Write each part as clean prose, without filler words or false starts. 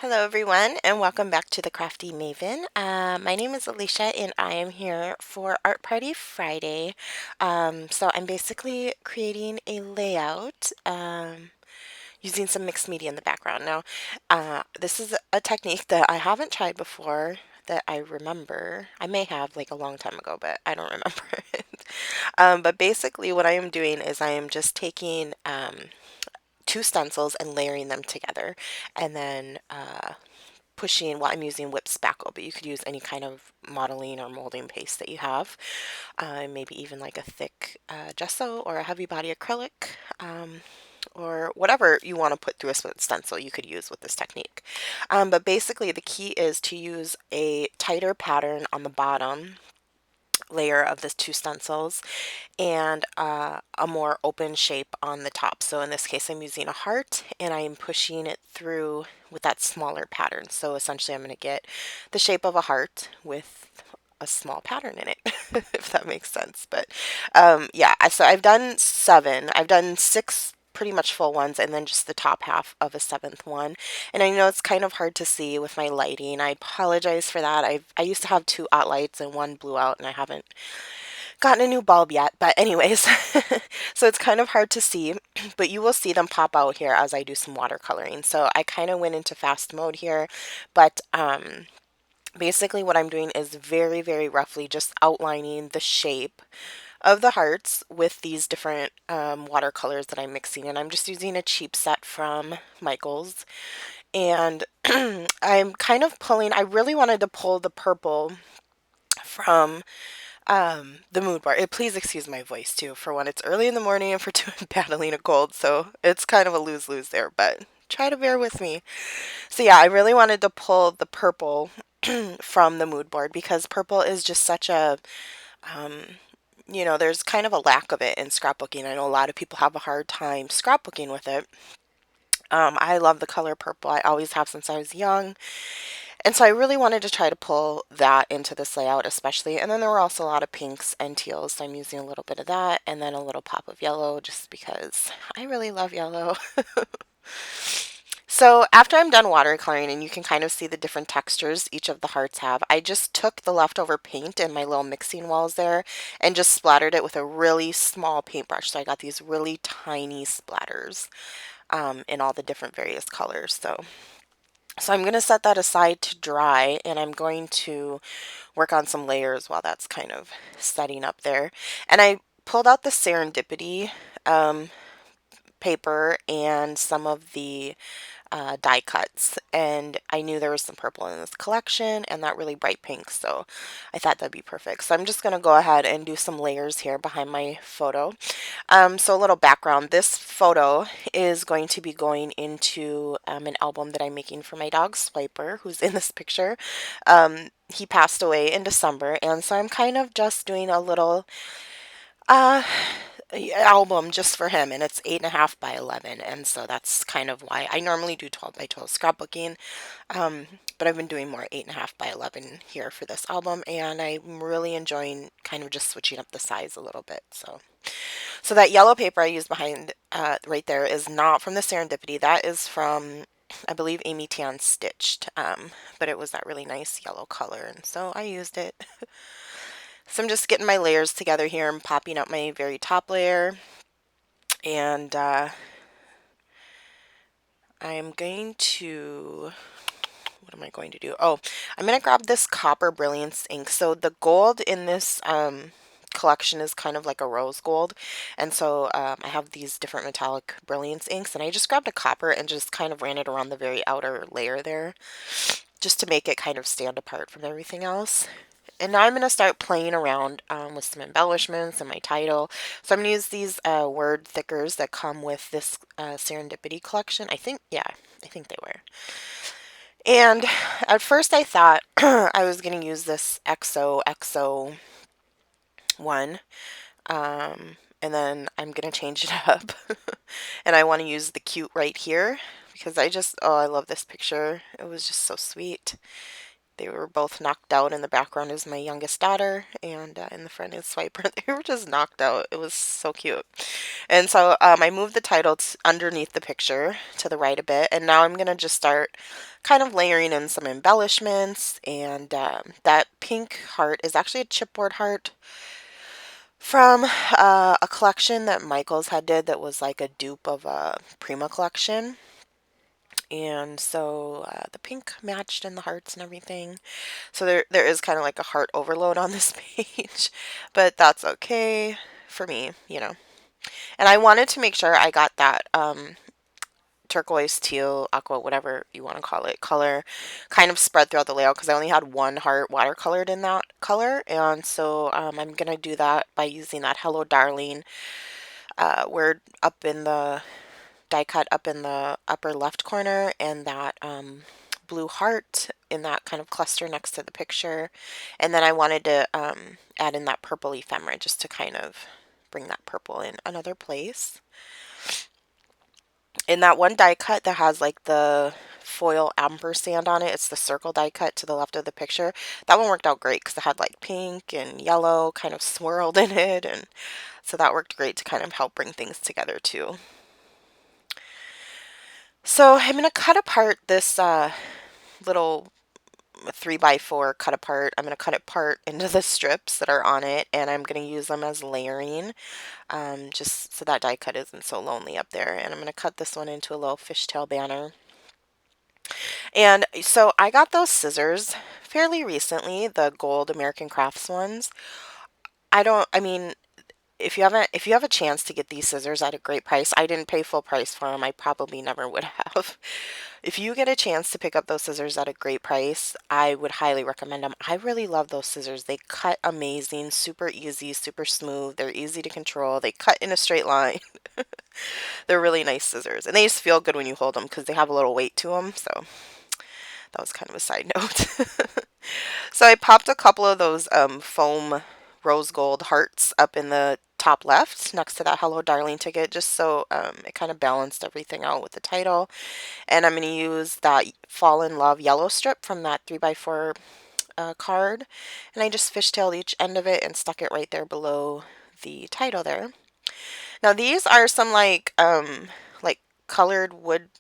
Hello everyone and welcome back to the Crafty Maven. My name is Alicia and I am here for Art Party Friday. So I'm basically creating a layout using some mixed media in the background. Now, this is a technique that I haven't tried before that I remember. I may have like a long time ago, but I don't remember it. But basically what I am doing is I am just taking two stencils and layering them together and then pushing, well, I'm using whip spackle, but you could use any kind of modeling or molding paste that you have. Maybe even like a thick gesso or a heavy body acrylic, or whatever you want to put through a stencil you could use with this technique. But basically the key is to use a tighter pattern on the bottom layer of the two stencils and a more open shape on the top. So in this case, I'm using a heart and I'm pushing it through with that smaller pattern. So essentially, I'm going to get the shape of a heart with a small pattern in it, if that makes sense. But yeah, so I've done seven. I've done six pretty much full ones and then just the top half of a seventh one. And I know it's kind of hard to see with my lighting. I apologize for that. I used to have two lights and one blew out and I haven't gotten a new bulb yet, but anyways, so it's kind of hard to see, but you will see them pop out here as I do some watercoloring. So I kind of went into fast mode here, but basically what I'm doing is very roughly just outlining the shape of the hearts with these different watercolors that I'm mixing, and I'm just using a cheap set from Michaels, and I'm kind of pulling, I really wanted to pull the purple from the mood board. Please excuse my voice too, for when it's early in the morning and for two battling a cold, so it's kind of a lose-lose there, but try to bear with me. So yeah, I really wanted to pull the purple from the mood board because purple is just such a um, there's kind of a lack of it in scrapbooking. I know a lot of people have a hard time scrapbooking with it. I love the color purple. I always have since I was young. And so I really wanted to try to pull that into this layout especially. And then there were also a lot of pinks and teals. So I'm using a little bit of that and then a little pop of yellow just because I really love yellow. So after I'm done watercoloring and you can kind of see the different textures each of the hearts have, I just took the leftover paint in my little mixing wells there and just splattered it with a really small paintbrush. So I got these really tiny splatters in all the different various colors. So I'm going to set that aside to dry and I'm going to work on some layers while that's kind of setting up there. And I pulled out the Serendipity um, paper and some of the die cuts, and I knew there was some purple in this collection and that really bright pink, so I thought that'd be perfect. So I'm just going to go ahead and do some layers here behind my photo. So a little background, this photo is going to be going into an album that I'm making for my dog Swiper, who's in this picture. He passed away in December, and so I'm kind of just doing a little uh, album just for him, and it's 8.5 by 11, and so that's kind of why I normally do 12 by 12 scrapbooking, but I've been doing more 8.5 by 11 here for this album, and I'm really enjoying kind of just switching up the size a little bit. So that yellow paper I used behind right there is not from the Serendipity. That is from, I believe, Amy Tan Stitched, but it was that really nice yellow color, and so I used it. So I'm just getting my layers together here and popping up my very top layer. And I'm going to, what am I going to do? Oh, I'm going to grab this Copper Brilliance ink. So the gold in this collection is kind of like a rose gold. And so I have these different metallic Brilliance inks. And I just grabbed a copper and just kind of ran it around the very outer layer there, just to make it kind of stand apart from everything else. And now I'm going to start playing around with some embellishments and my title. So I'm going to use these word thickers that come with this Serendipity collection. I think, yeah, I think they were. And at first I thought I was going to use this XOXO one. And then I'm going to change it up. And I want to use the cute right here because I just, oh, I love this picture. It was just so sweet. They were both knocked out. In the background is my youngest daughter, and in the front is Swiper. They were just knocked out. It was so cute. And so I moved the title underneath the picture to the right a bit, and now I'm going to just start kind of layering in some embellishments. And that pink heart is actually a chipboard heart from a collection that Michaels had did that was like a dupe of a Prima collection. And so the pink matched in the hearts and everything. So there is kind of like a heart overload on this page, but that's okay for me, you know. And I wanted to make sure I got that turquoise, teal, aqua, whatever you want to call it, color kind of spread throughout the layout because I only had one heart watercolored in that color. And so I'm going to do that by using that Hello Darling word up in the die cut up in the upper left corner, and that blue heart in that kind of cluster next to the picture. And then I wanted to add in that purple ephemera just to kind of bring that purple in another place. In that one die cut that has like the foil ampersand on it, it's the circle die cut to the left of the picture. That one worked out great because it had like pink and yellow kind of swirled in it, and so that worked great to kind of help bring things together too. So I'm going to cut apart this little 3x4 cut apart. I'm going to cut it apart into the strips that are on it, and I'm going to use them as layering, just so that die cut isn't so lonely up there. And I'm going to cut this one into a little fishtail banner. And so I got those scissors fairly recently, the gold American Crafts ones. I mean, if you have a chance to get these scissors at a great price, I didn't pay full price for them. I probably never would have. If you get a chance to pick up those scissors at a great price, I would highly recommend them. I really love those scissors. They cut amazing, super easy, super smooth. They're easy to control. They cut in a straight line. They're really nice scissors, and they just feel good when you hold them because they have a little weight to them. So that was kind of a side note. So I popped a couple of those foam rose gold hearts up in the top left next to that Hello Darling ticket, just so it kind of balanced everything out with the title. And I'm going to use that Fall in Love yellow strip from that 3x4 card, and I just fishtailed each end of it and stuck it right there below the title there. Now these are some like colored wood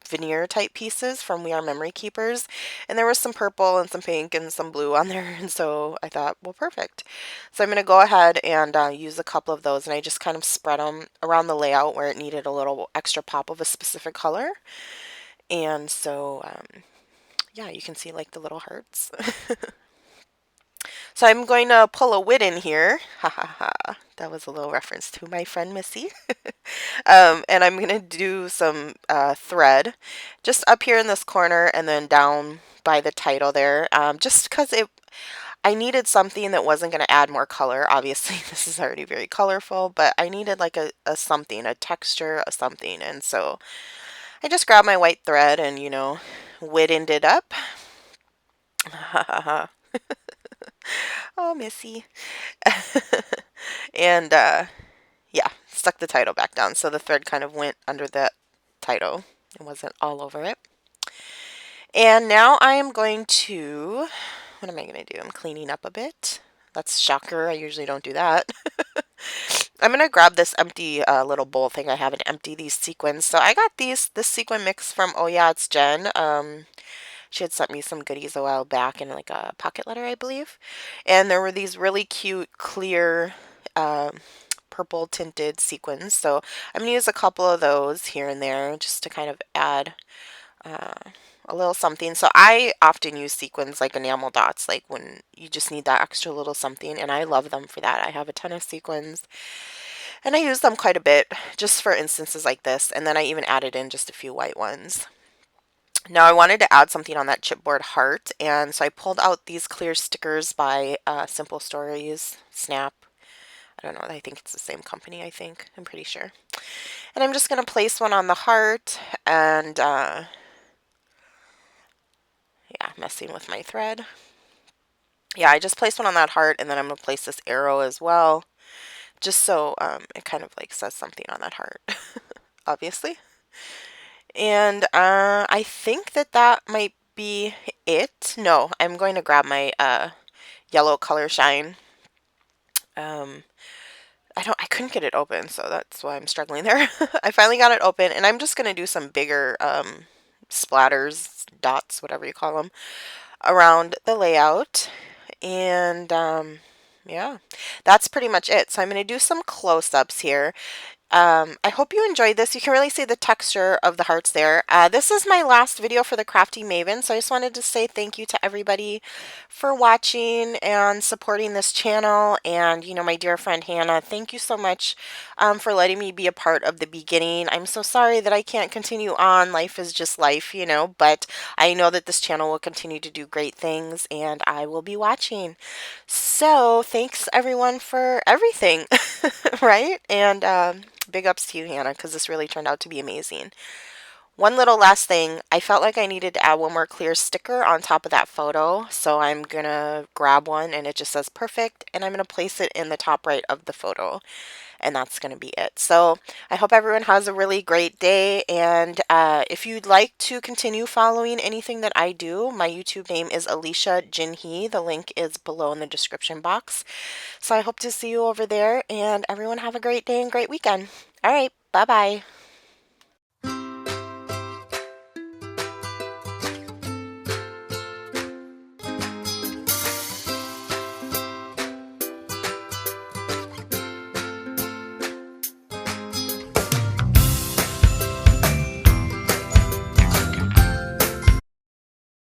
veneer type pieces from We Are Memory Keepers, and there was some purple and some pink and some blue on there, and so I thought, well, perfect. So I'm going to go ahead and use a couple of those, and I just kind of spread them around the layout where it needed a little extra pop of a specific color. And so yeah, you can see like the little hearts. So I'm going to pull a wit in here. Ha ha ha. That was a little reference to my friend Missy. And I'm going to do some thread just up here in this corner and then down by the title there. Just because I needed something that wasn't going to add more color. Obviously, this is already very colorful, but I needed like a something, a texture, a something. And so I just grabbed my white thread and, you know, witted it up. Ha ha ha. Oh, Missy. And yeah, stuck the title back down. So the thread kind of went under the title. It wasn't all over it. And now I am going to, what am I going to do? I'm cleaning up a bit. That's a shocker. I usually don't do that. I'm going to grab this empty little bowl thing I have and empty these sequins. So I got this sequin mix from Oh Yeah, It's Jen. She had sent me some goodies a while back in like a pocket letter, I believe. And there were these really cute, clear, purple tinted sequins. So I'm going to use a couple of those here and there just to kind of add a little something. So I often use sequins like enamel dots, like when you just need that extra little something. And I love them for that. I have a ton of sequins. And I use them quite a bit just for instances like this. And then I even added in just a few white ones. Now I wanted to add something on that chipboard heart, and so I pulled out these clear stickers by Simple Stories, Snap. I don't know, I think it's the same company, I think. I'm pretty sure. And I'm just going to place one on the heart, and yeah, messing with my thread. Yeah, I just placed one on that heart, and then I'm going to place this arrow as well, just so it kind of like says something on that heart, obviously. And I think that might be it. No, I'm going to grab my yellow color shine. Um, I couldn't get it open, so that's why I'm struggling there. I finally got it open, and I'm just gonna do some bigger splatters, dots, whatever you call them, around the layout. And yeah, that's pretty much it. So I'm gonna do some close-ups here. I hope you enjoyed this. You can really see the texture of the hearts there. This is my last video for the Crafty Maven, so I just wanted to say thank you to everybody for watching and supporting this channel. And, you know, my dear friend Hannah, thank you so much for letting me be a part of the beginning. I'm so sorry that I can't continue on. Life is just life, you know, but I know that this channel will continue to do great things, and I will be watching. So thanks everyone for everything, right? And big ups to you, Hannah, because this really turned out to be amazing. One little last thing, I felt like I needed to add one more clear sticker on top of that photo, so I'm gonna grab one and it just says perfect, and I'm gonna place it in the top right of the photo, and that's gonna be it. So I hope everyone has a really great day, and if you'd like to continue following anything that I do, my YouTube name is Alicia Jinhee. The link is below in the description box. So I hope to see you over there, and everyone have a great day and great weekend. All right, bye-bye.